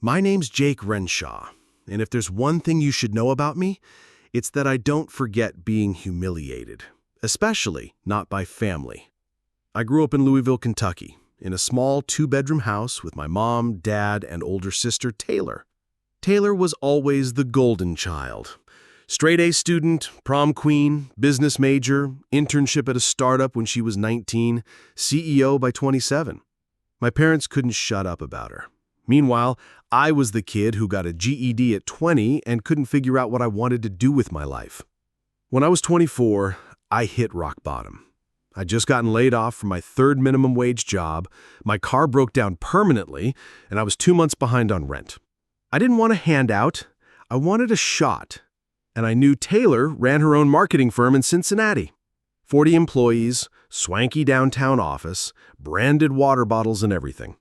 My name's Jake Renshaw, and if there's one thing you should know about me, it's that I don't forget being humiliated, especially not by family. I grew up in Louisville, Kentucky, in a small two-bedroom house with my mom, dad, and older sister, Taylor. Taylor was always the golden child. Straight-A student, prom queen, business major, internship at a startup when she was 19, CEO by 27. My parents couldn't shut up about her. Meanwhile, I was the kid who got a GED at 20 and couldn't figure out what I wanted to do with my life. When I was 24, I hit rock bottom. I'd just gotten laid off from my third minimum wage job, my car broke down permanently, and I was 2 months behind on rent. I didn't want a handout, I wanted a shot. And I knew Taylor ran her own marketing firm in Cincinnati. 40 employees, swanky downtown office, branded water bottles and everything.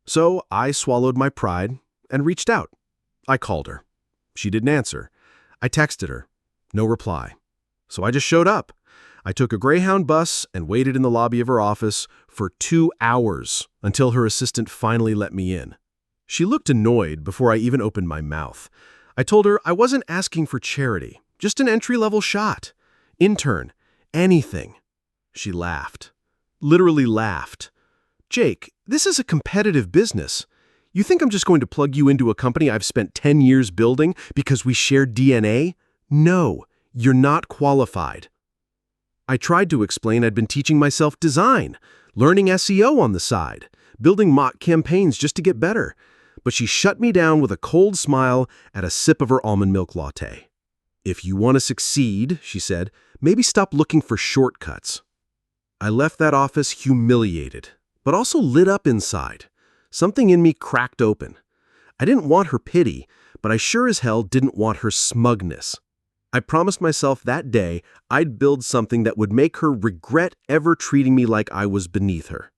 So I swallowed my pride and reached out. I called her. She didn't answer. I texted her. No reply. So I just showed up. I took a Greyhound bus and waited in the lobby of her office for 2 hours until her assistant finally let me in. She looked annoyed before I even opened my mouth. I told her I wasn't asking for charity, just an entry-level shot. Intern. Anything. She laughed. Literally laughed. Jake, this is a competitive business. You think I'm just going to plug you into a company I've spent 10 years building because we share DNA? No, you're not qualified. I tried to explain I'd been teaching myself design, learning SEO on the side, building mock campaigns just to get better. But she shut me down with a cold smile at a sip of her almond milk latte. If you want to succeed, she said, maybe stop looking for shortcuts. I left that office humiliated, but also lit up inside. Something in me cracked open. I didn't want her pity, but I sure as hell didn't want her smugness. I promised myself that day I'd build something that would make her regret ever treating me like I was beneath her.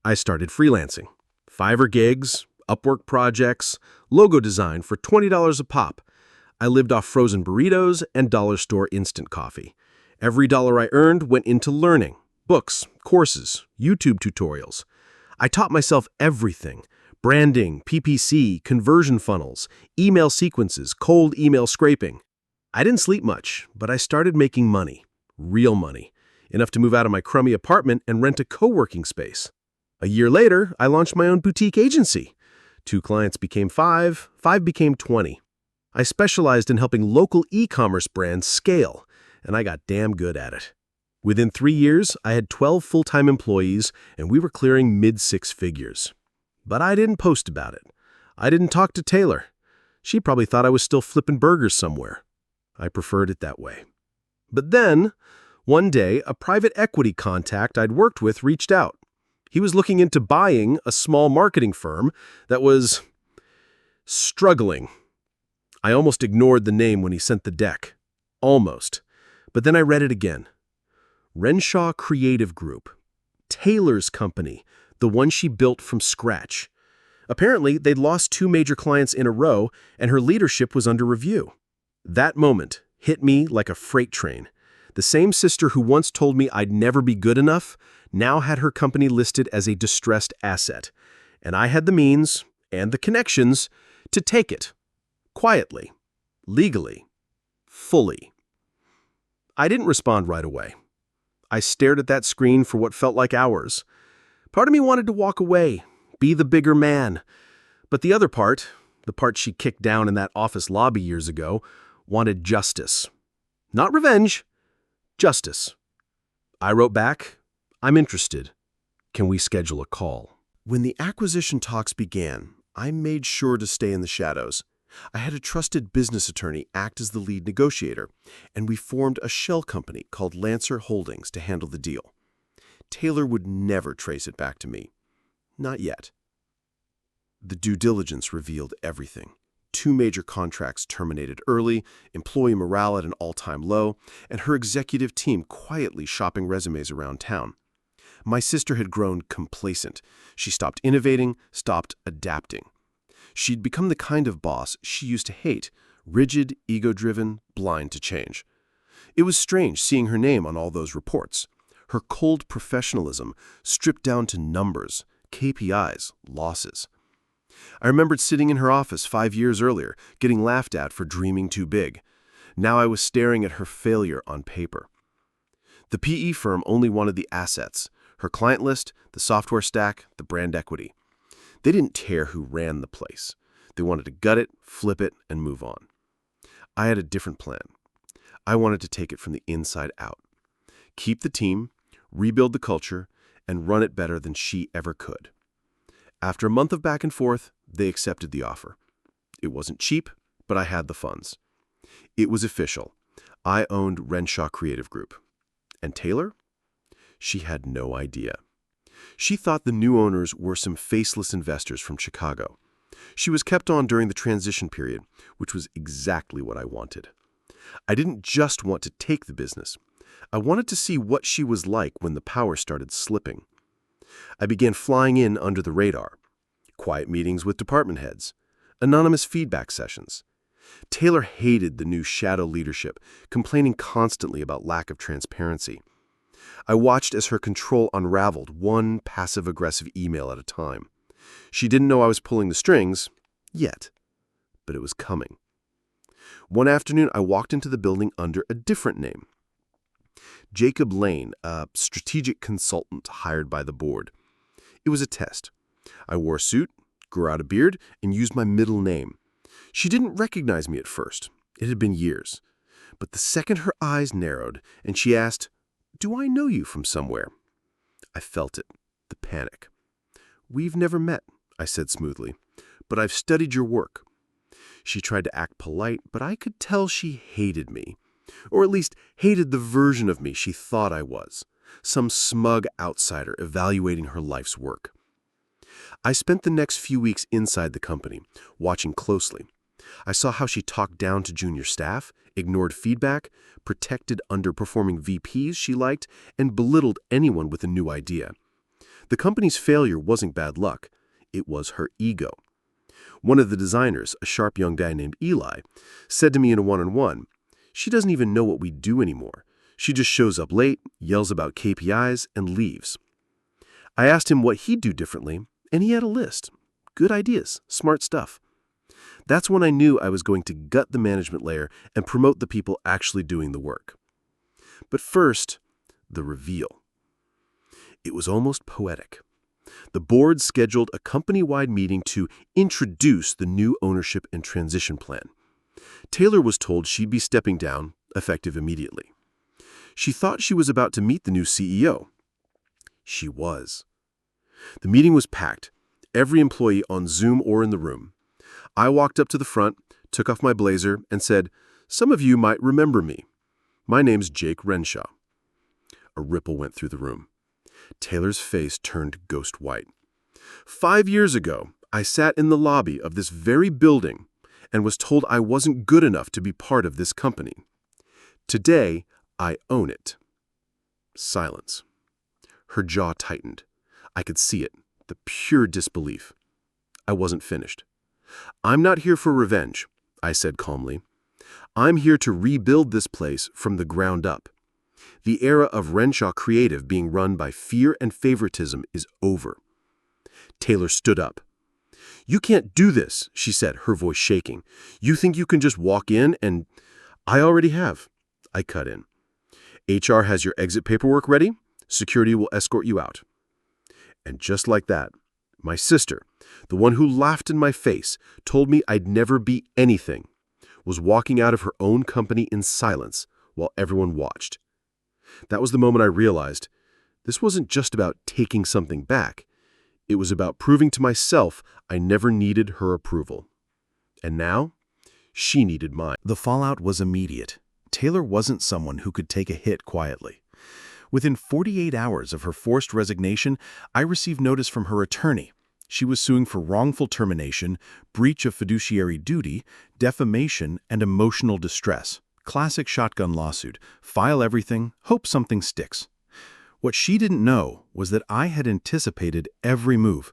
I started freelancing. Fiverr gigs, Upwork projects, logo design for $20 a pop. I lived off frozen burritos and dollar store instant coffee. Every dollar I earned went into learning, books, courses, YouTube tutorials. I taught myself everything: branding, PPC, conversion funnels, email sequences, cold email scraping. I didn't sleep much, but I started making money, real money, enough to move out of my crummy apartment and rent a co-working space. A year later, I launched my own boutique agency. 2 clients became 5, 5 became 20. I specialized in helping local e-commerce brands scale, and I got damn good at it. Within 3 years, I had 12 full-time employees, and we were clearing mid-6 figures. But I didn't post about it. I didn't talk to Taylor. She probably thought I was still flipping burgers somewhere. I preferred it that way. But then, one day, a private equity contact I'd worked with reached out. He was looking into buying a small marketing firm that was struggling. I almost ignored the name when he sent the deck. Almost. But then I read it again. Renshaw Creative Group. Taylor's company, the one she built from scratch. Apparently, they'd lost 2 major clients in a row, and her leadership was under review. That moment hit me like a freight train. The same sister who once told me I'd never be good enough now had her company listed as a distressed asset, and I had the means and the connections to take it. Quietly, legally, fully. I didn't respond right away. I stared at that screen for what felt like hours. Part of me wanted to walk away, be the bigger man. But the other part, the part she kicked down in that office lobby years ago, wanted justice. Not revenge, justice. I wrote back, I'm interested. Can we schedule a call? When the acquisition talks began, I made sure to stay in the shadows. I had a trusted business attorney act as the lead negotiator, and we formed a shell company called Lancer Holdings to handle the deal. Taylor would never trace it back to me. Not yet. The due diligence revealed everything. 2 major contracts terminated early, employee morale at an all-time low, and her executive team quietly shopping resumes around town. My sister had grown complacent. She stopped innovating, stopped adapting. She'd become the kind of boss she used to hate, rigid, ego-driven, blind to change. It was strange seeing her name on all those reports. Her cold professionalism stripped down to numbers, KPIs, losses. I remembered sitting in her office 5 years earlier, getting laughed at for dreaming too big. Now I was staring at her failure on paper. The PE firm only wanted the assets, her client list, the software stack, the brand equity. They didn't care who ran the place. They wanted to gut it, flip it, and move on. I had a different plan. I wanted to take it from the inside out. Keep the team, rebuild the culture, and run it better than she ever could. After a month of back and forth, they accepted the offer. It wasn't cheap, but I had the funds. It was official. I owned Renshaw Creative Group. And Taylor? She had no idea. She thought the new owners were some faceless investors from Chicago. She was kept on during the transition period, which was exactly what I wanted. I didn't just want to take the business. I wanted to see what she was like when the power started slipping. I began flying in under the radar. Quiet meetings with department heads. Anonymous feedback sessions. Taylor hated the new shadow leadership, complaining constantly about lack of transparency. I watched as her control unraveled, one passive-aggressive email at a time. She didn't know I was pulling the strings, yet, but it was coming. One afternoon, I walked into the building under a different name. Jacob Lane, a strategic consultant hired by the board. It was a test. I wore a suit, grew out a beard, and used my middle name. She didn't recognize me at first. It had been years. But the second her eyes narrowed and she asked, "Do I know you from somewhere?" I felt it, the panic. "We've never met," I said smoothly, "but I've studied your work." She tried to act polite, but I could tell she hated me, or at least hated the version of me she thought I was, some smug outsider evaluating her life's work. I spent the next few weeks inside the company, watching closely. I saw how she talked down to junior staff, ignored feedback, protected underperforming VPs she liked, and belittled anyone with a new idea. The company's failure wasn't bad luck. It was her ego. One of the designers, a sharp young guy named Eli, said to me in a one-on-one, "She doesn't even know what we do anymore. She just shows up late, yells about KPIs, and leaves." I asked him what he'd do differently, and he had a list. Good ideas, smart stuff. That's when I knew I was going to gut the management layer and promote the people actually doing the work. But first, the reveal. It was almost poetic. The board scheduled a company-wide meeting to introduce the new ownership and transition plan. Taylor was told she'd be stepping down, effective immediately. She thought she was about to meet the new CEO. She was. The meeting was packed, every employee on Zoom or in the room. I walked up to the front, took off my blazer, and said, "Some of you might remember me. My name's Jake Renshaw." A ripple went through the room. Taylor's face turned ghost white. 5 years ago, I sat in the lobby of this very building and was told I wasn't good enough to be part of this company. Today, I own it. Silence. Her jaw tightened. I could see it, the pure disbelief. I wasn't finished. "I'm not here for revenge," I said calmly. "I'm here to rebuild this place from the ground up. The era of Renshaw Creative being run by fear and favoritism is over." Taylor stood up. "You can't do this," she said, her voice shaking. "You think you can just walk in and—" "I already have," I cut in. "HR has your exit paperwork ready. Security will escort you out." And just like that, my sister, the one who laughed in my face, told me I'd never be anything, was walking out of her own company in silence while everyone watched. That was the moment I realized this wasn't just about taking something back. It was about proving to myself I never needed her approval. And now, she needed mine. The fallout was immediate. Taylor wasn't someone who could take a hit quietly. Within 48 hours of her forced resignation, I received notice from her attorney. She was suing for wrongful termination, breach of fiduciary duty, defamation, and emotional distress. Classic shotgun lawsuit. File everything, hope something sticks. What she didn't know was that I had anticipated every move.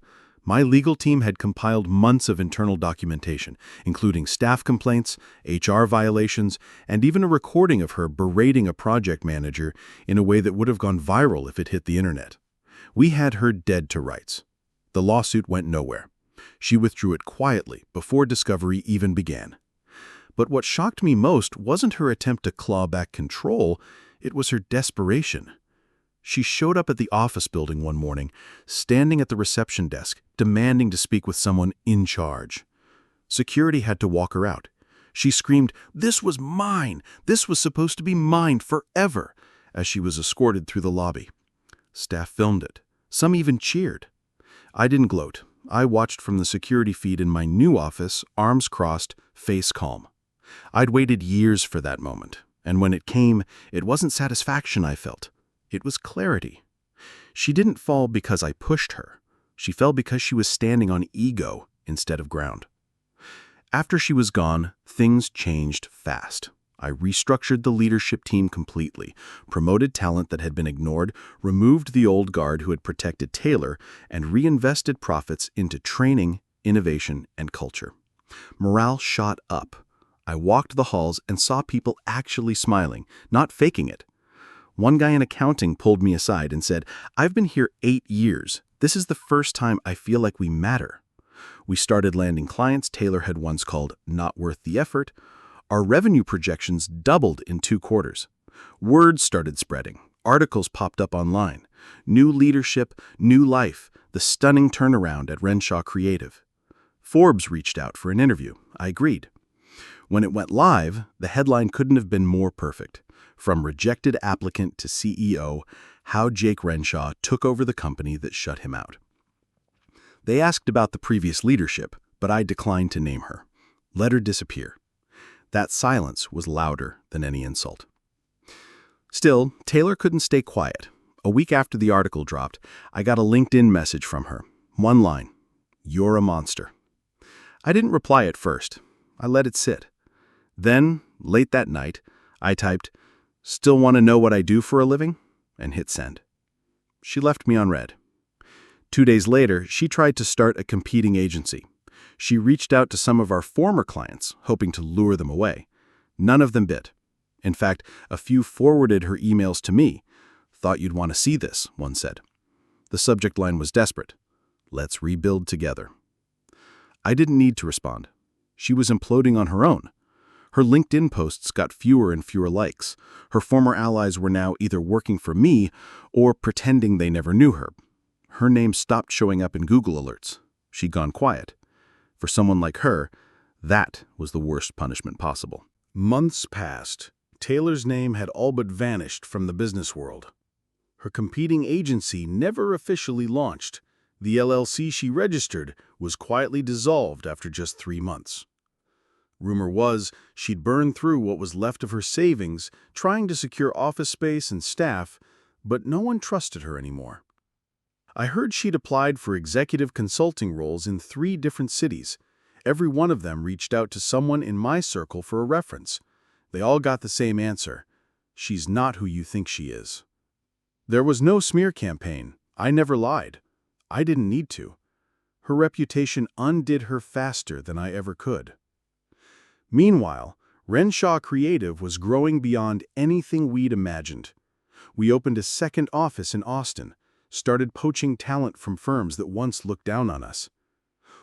My legal team had compiled months of internal documentation, including staff complaints, HR violations, and even a recording of her berating a project manager in a way that would have gone viral if it hit the internet. We had her dead to rights. The lawsuit went nowhere. She withdrew it quietly before discovery even began. But what shocked me most wasn't her attempt to claw back control, it was her desperation. She showed up at the office building one morning, standing at the reception desk, demanding to speak with someone in charge. Security had to walk her out. She screamed, "This was mine! This was supposed to be mine forever!" as she was escorted through the lobby. Staff filmed it. Some even cheered. I didn't gloat. I watched from the security feed in my new office, arms crossed, face calm. I'd waited years for that moment, and when it came, it wasn't satisfaction I felt. It was clarity. She didn't fall because I pushed her. She fell because she was standing on ego instead of ground. After she was gone, things changed fast. I restructured the leadership team completely, promoted talent that had been ignored, removed the old guard who had protected Taylor, and reinvested profits into training, innovation, and culture. Morale shot up. I walked the halls and saw people actually smiling, not faking it. One guy in accounting pulled me aside and said, "I've been here 8 years. This is the first time I feel like we matter." We started landing clients Taylor had once called not worth the effort. Our revenue projections doubled in 2 quarters. Words started spreading. Articles popped up online. New leadership, new life, the stunning turnaround at Renshaw Creative. Forbes reached out for an interview. I agreed. When it went live, the headline couldn't have been more perfect. From rejected applicant to CEO, how Jake Renshaw took over the company that shut him out. They asked about the previous leadership, but I declined to name her. Let her disappear. That silence was louder than any insult. Still, Taylor couldn't stay quiet. A week after the article dropped, I got a LinkedIn message from her. One line, "You're a monster." I didn't reply at first. I let it sit. Then, late that night, I typed, "Still want to know what I do for a living?" and hit send. She left me on read. 2 days later, she tried to start a competing agency. She reached out to some of our former clients, hoping to lure them away. None of them bit. In fact, a few forwarded her emails to me. "Thought you'd want to see this," one said. The subject line was desperate. "Let's rebuild together." I didn't need to respond. She was imploding on her own. Her LinkedIn posts got fewer and fewer likes. Her former allies were now either working for me or pretending they never knew her. Her name stopped showing up in Google alerts. She'd gone quiet. For someone like her, that was the worst punishment possible. Months passed. Taylor's name had all but vanished from the business world. Her competing agency never officially launched. The LLC she registered was quietly dissolved after just 3 months. Rumor was she'd burned through what was left of her savings trying to secure office space and staff, but no one trusted her anymore. I heard she'd applied for executive consulting roles in 3 different cities. Every one of them reached out to someone in my circle for a reference. They all got the same answer: "She's not who you think she is." There was no smear campaign. I never lied. I didn't need to. Her reputation undid her faster than I ever could. Meanwhile, Renshaw Creative was growing beyond anything we'd imagined. We opened a second office in Austin, started poaching talent from firms that once looked down on us.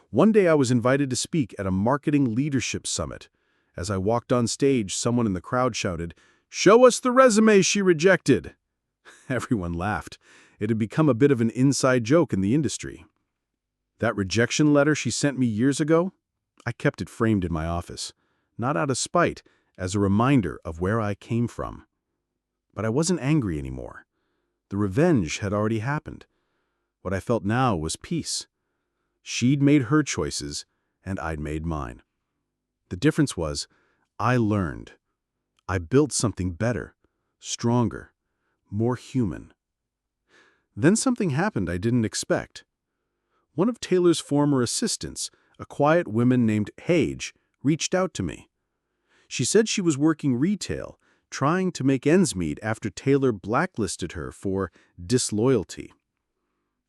One day I was invited to speak at a marketing leadership summit. As I walked on stage, someone in the crowd shouted, "Show us the resume she rejected." Everyone laughed. It had become a bit of an inside joke in the industry. That rejection letter she sent me years ago, I kept it framed in my office. Not out of spite, as a reminder of where I came from. But I wasn't angry anymore. The revenge had already happened. What I felt now was peace. She'd made her choices, and I'd made mine. The difference was, I learned. I built something better, stronger, more human. Then something happened I didn't expect. One of Taylor's former assistants, a quiet woman named Paige, reached out to me. She said she was working retail, trying to make ends meet after Taylor blacklisted her for disloyalty.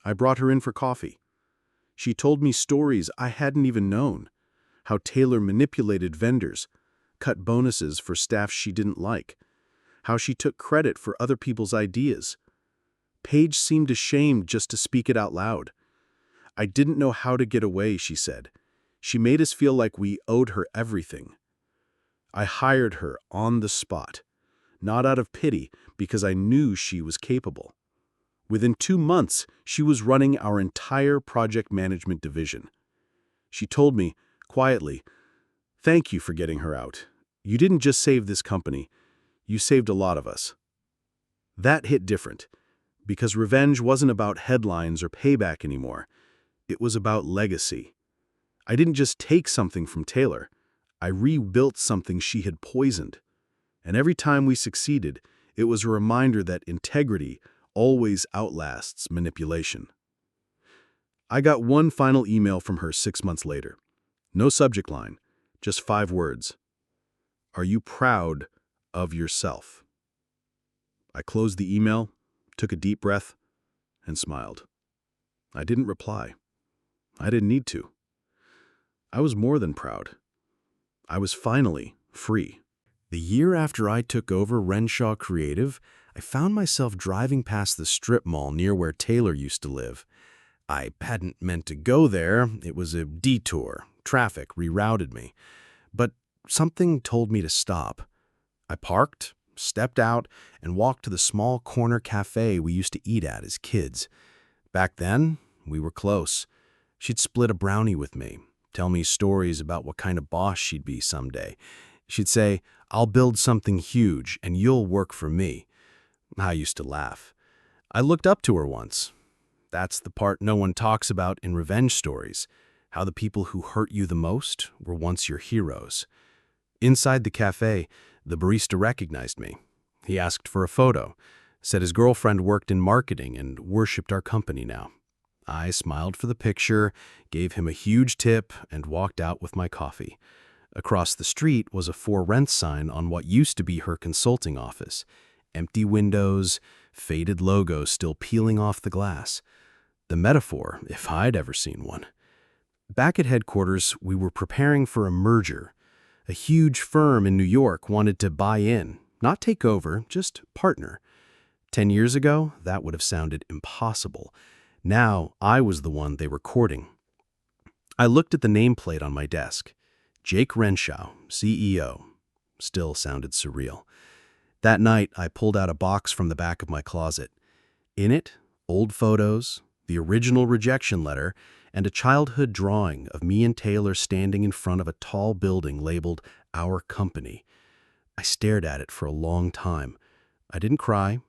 I brought her in for coffee. She told me stories I hadn't even known, how Taylor manipulated vendors, cut bonuses for staff she didn't like, how she took credit for other people's ideas. Paige seemed ashamed just to speak it out loud. I didn't know how to get away, she said. She made us feel like we owed her everything. I hired her on the spot, not out of pity, because I knew she was capable. Within 2 months, she was running our entire project management division. She told me, quietly, "Thank you for getting her out. You didn't just save this company, you saved a lot of us." That hit different, because revenge wasn't about headlines or payback anymore. It was about legacy. I didn't just take something from Taylor. I rebuilt something she had poisoned. And every time we succeeded, it was a reminder that integrity always outlasts manipulation. I got one final email from her 6 months later. No subject line, just 5 words. "Are you proud of yourself?" I closed the email, took a deep breath, and smiled. I didn't reply. I didn't need to. I was more than proud. I was finally free. The year after I took over Renshaw Creative, I found myself driving past the strip mall near where Taylor used to live. I hadn't meant to go there. It was a detour. Traffic rerouted me. But something told me to stop. I parked, stepped out, and walked to the small corner cafe we used to eat at as kids. Back then, we were close. She'd split a brownie with me, tell me stories about what kind of boss she'd be someday. She'd say, "I'll build something huge, and you'll work for me." I used to laugh. I looked up to her once. That's the part no one talks about in revenge stories, how the people who hurt you the most were once your heroes. Inside the cafe, the barista recognized me. He asked for a photo, said his girlfriend worked in marketing and worshipped our company now. I smiled for the picture, gave him a huge tip, and walked out with my coffee. Across the street was a for rent sign on what used to be her consulting office. Empty windows, faded logos still peeling off the glass. The metaphor, if I'd ever seen one. Back at headquarters, we were preparing for a merger. A huge firm in New York wanted to buy in, not take over, just partner. 10 years ago, that would have sounded impossible. Now, I was the one they were courting. I looked at the nameplate on my desk. Jake Renshaw, CEO. Still sounded surreal. That night, I pulled out a box from the back of my closet. In it, old photos, the original rejection letter, and a childhood drawing of me and Taylor standing in front of a tall building labeled Our Company. I stared at it for a long time. I didn't cry.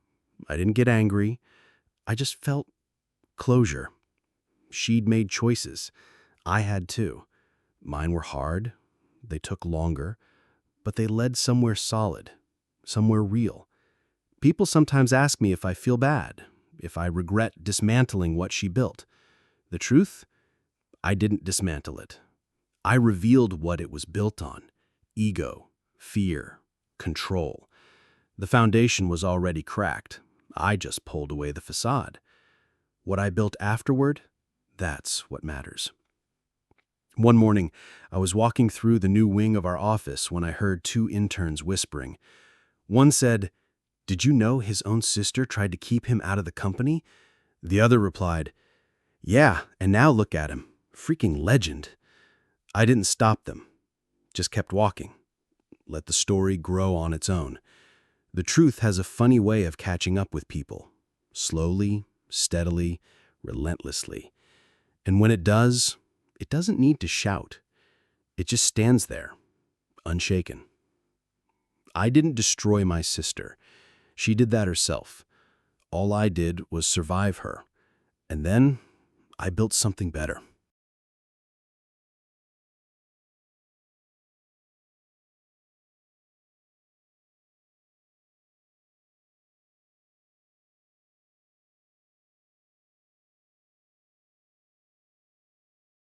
I didn't get angry. I just felt closure. She'd made choices. I had too. Mine were hard. They took longer. But they led somewhere solid, somewhere real. People sometimes ask me if I feel bad, if I regret dismantling what she built. The truth? I didn't dismantle it. I revealed what it was built on: ego, fear, control. The foundation was already cracked. I just pulled away the facade. What I built afterward, that's what matters. One morning, I was walking through the new wing of our office when I heard 2 interns whispering. One said, "Did you know his own sister tried to keep him out of the company?" The other replied, "Yeah, and now look at him. Freaking legend." I didn't stop them, just kept walking. Let the story grow on its own. The truth has a funny way of catching up with people. Slowly, steadily, relentlessly. And when it does, it doesn't need to shout. It just stands there, unshaken. I didn't destroy my sister. She did that herself. All I did was survive her. And then I built something better.